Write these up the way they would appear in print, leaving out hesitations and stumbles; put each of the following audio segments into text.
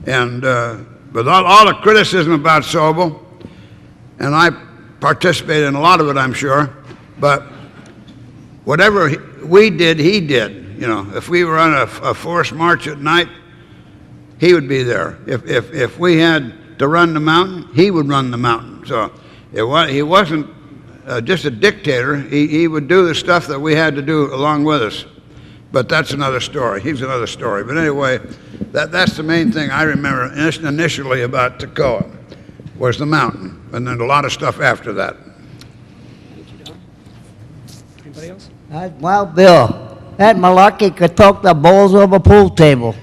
And with all the criticism about Sobel, and I participated in a lot of it, I'm sure, but whatever we did, he did. You know, if we were on a forced march at night, he would be there. If we had to run the mountain, he would run the mountain. So he wasn't just a dictator. He would do the stuff that we had to do along with us. But that's another story. He's another story. But anyway, that's the main thing I remember initially about Toccoa, was the mountain, and then a lot of stuff after that. Anybody else? Well, Bill, that Malarkey could talk the balls over a pool table.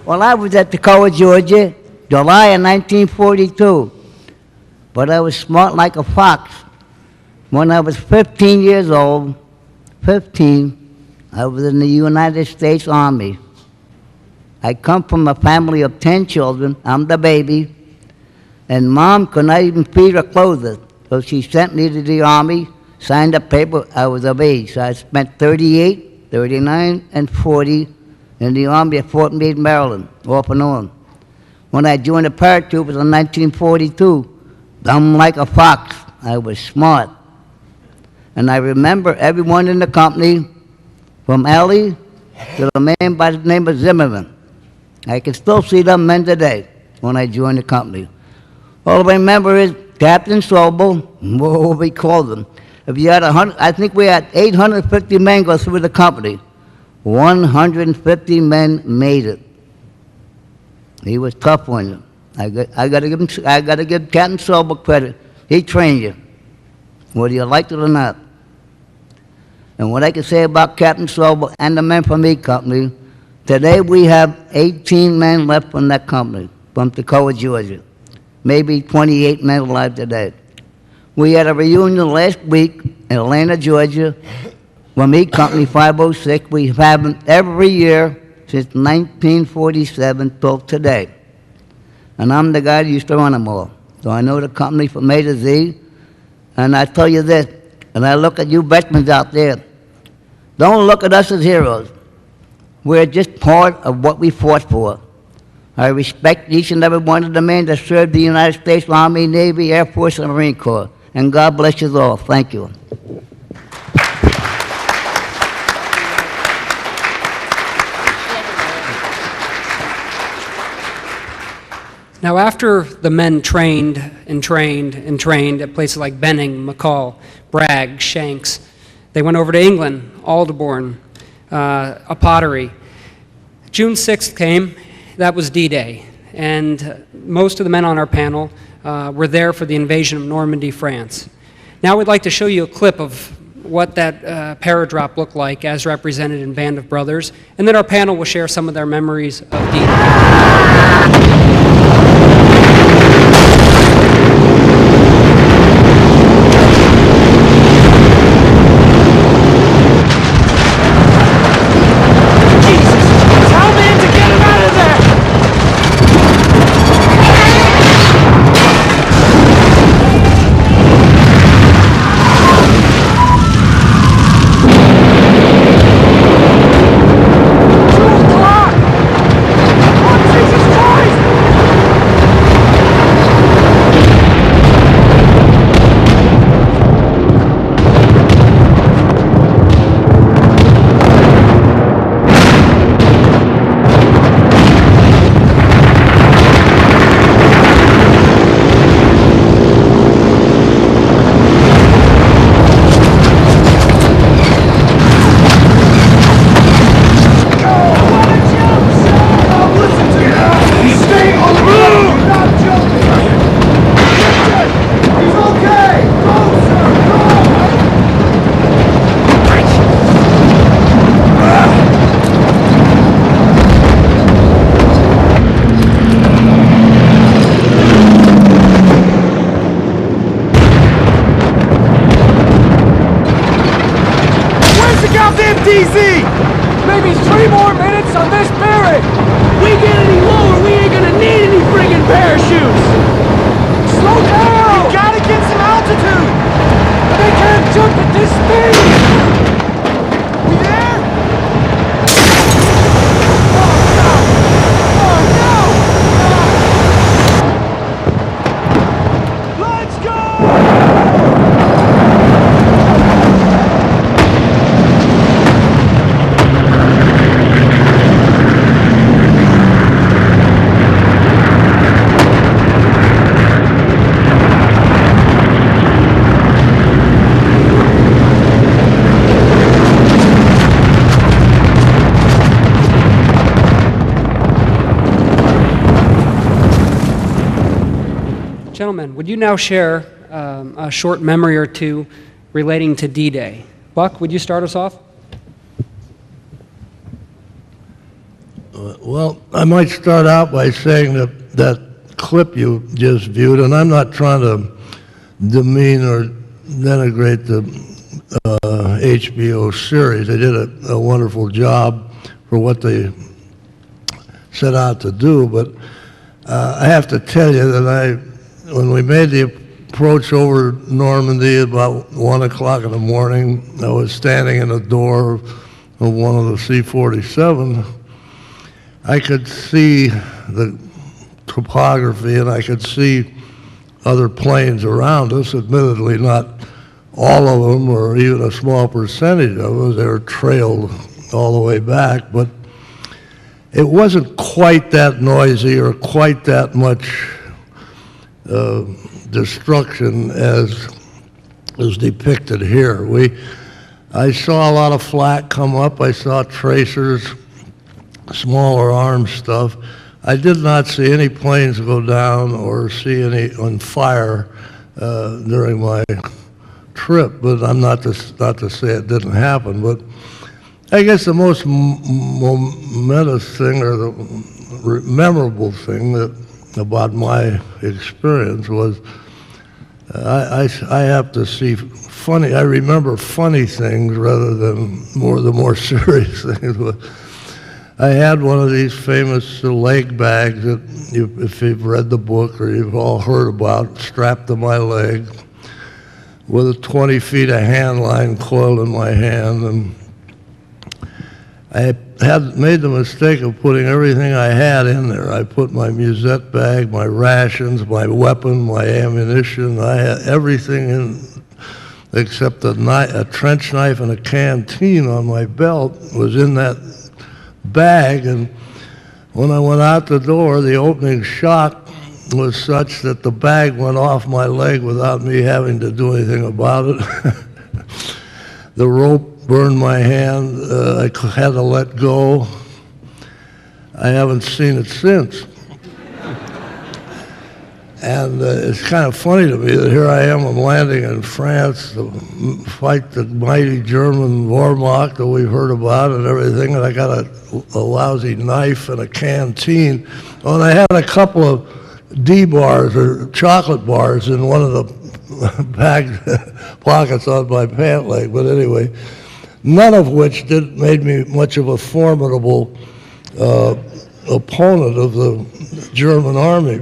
Well, I was at Toccoa, Georgia, July of 1942. But I was smart like a fox. When I was 15 years old, I was in the United States Army. I come from a family of 10 children. I'm the baby. And Mom could not even feed or clothe us. So she sent me to the Army, signed a paper. I was of age. So I spent 38, 39, and 40 in the Army at Fort Meade, Maryland, off and on. When I joined the paratroopers in 1942, dumb like a fox, I was smart. And I remember everyone in the company, from Allie to the man by the name of Zimmerman. I can still see them men today when I joined the company. All I remember is Captain Sobel, what we called them. If you had 100, I think we had 850 men go through the company. 150 men made it. He was tough on you. I got to give Captain Sobel credit. He trained you, whether you liked it or not. And what I can say about Captain Sobel and the men from E Company, today we have 18 men left from that company, from Toccoa, Georgia. Maybe 28 men alive today. We had a reunion last week in Atlanta, Georgia, from E Company 506. We've had them every year since 1947 till today. And I'm the guy that used to run them all. So I know the company from A to Z. And I tell you this, and I look at you veterans out there, don't look at us as heroes. We're just part of what we fought for. I respect each and every one of the men that served the United States Army, Navy, Air Force, and Marine Corps. And God bless you all. Thank you. Now, after the men trained and trained and trained at places like Benning, McCall, Bragg, Shanks, they went over to England, Aldeburgh, a pottery. June 6th came, that was D-Day, and most of the men on our panel were there for the invasion of Normandy, France. Now we'd like to show you a clip of what that paradrop looked like as represented in Band of Brothers, and then our panel will share some of their memories of D-Day. Maybe 3 more minutes on this barrack! We get any lower, we ain't gonna need any friggin' parachutes! Slow down! We gotta get some altitude! They can't jump at this speed! We there? Oh, no! corpsmen, would you now share a short memory or two relating to D-Day? Buck, would you start us off? Well, I might start out by saying that that clip you just viewed, and I'm not trying to demean or denigrate the HBO series. They did a wonderful job for what they set out to do, but I have to tell you that when we made the approach over Normandy at about 1 o'clock in the morning, I was standing in the door of one of the C-47. I could see the topography and I could see other planes around us, admittedly not all of them or even a small percentage of them. They were trailed all the way back, but it wasn't quite that noisy or quite that much destruction as is depicted here. I saw a lot of flak come up. I saw tracers, smaller arms stuff. I did not see any planes go down or see any on fire during my trip, but I'm not to say it didn't happen. But I guess the most momentous thing or the memorable thing about my experience was I have to see funny. I remember funny things rather than the more serious things. I had one of these famous leg bags that, if you've read the book or you've all heard about, strapped to my leg with a 20 feet of hand line coiled in my hand. And I had made the mistake of putting everything I had in there. I put my musette bag, my rations, my weapon, my ammunition. I had everything in except a trench knife and a canteen on my belt was in that bag. And when I went out the door, the opening shock was such that the bag went off my leg without me having to do anything about it. The rope burned my hand. I had to let go. I haven't seen it since. And it's kind of funny to me that here I am, I'm landing in France to fight the mighty German Wehrmacht that we've heard about and everything, and I got a lousy knife and a canteen. Oh, and I had a couple of D-bars or chocolate bars in one of the bag pockets on my pant leg, but anyway, none of which made me much of a formidable opponent of the German army.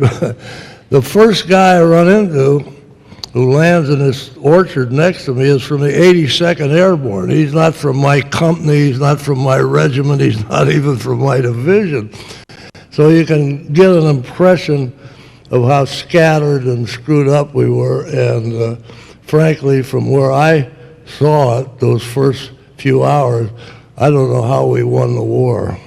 The first guy I run into who lands in this orchard next to me is from the 82nd Airborne. He's not from my company, he's not from my regiment, he's not even from my division. So you can get an impression of how scattered and screwed up we were, and frankly, from where I saw it, those first few hours, I don't know how we won the war.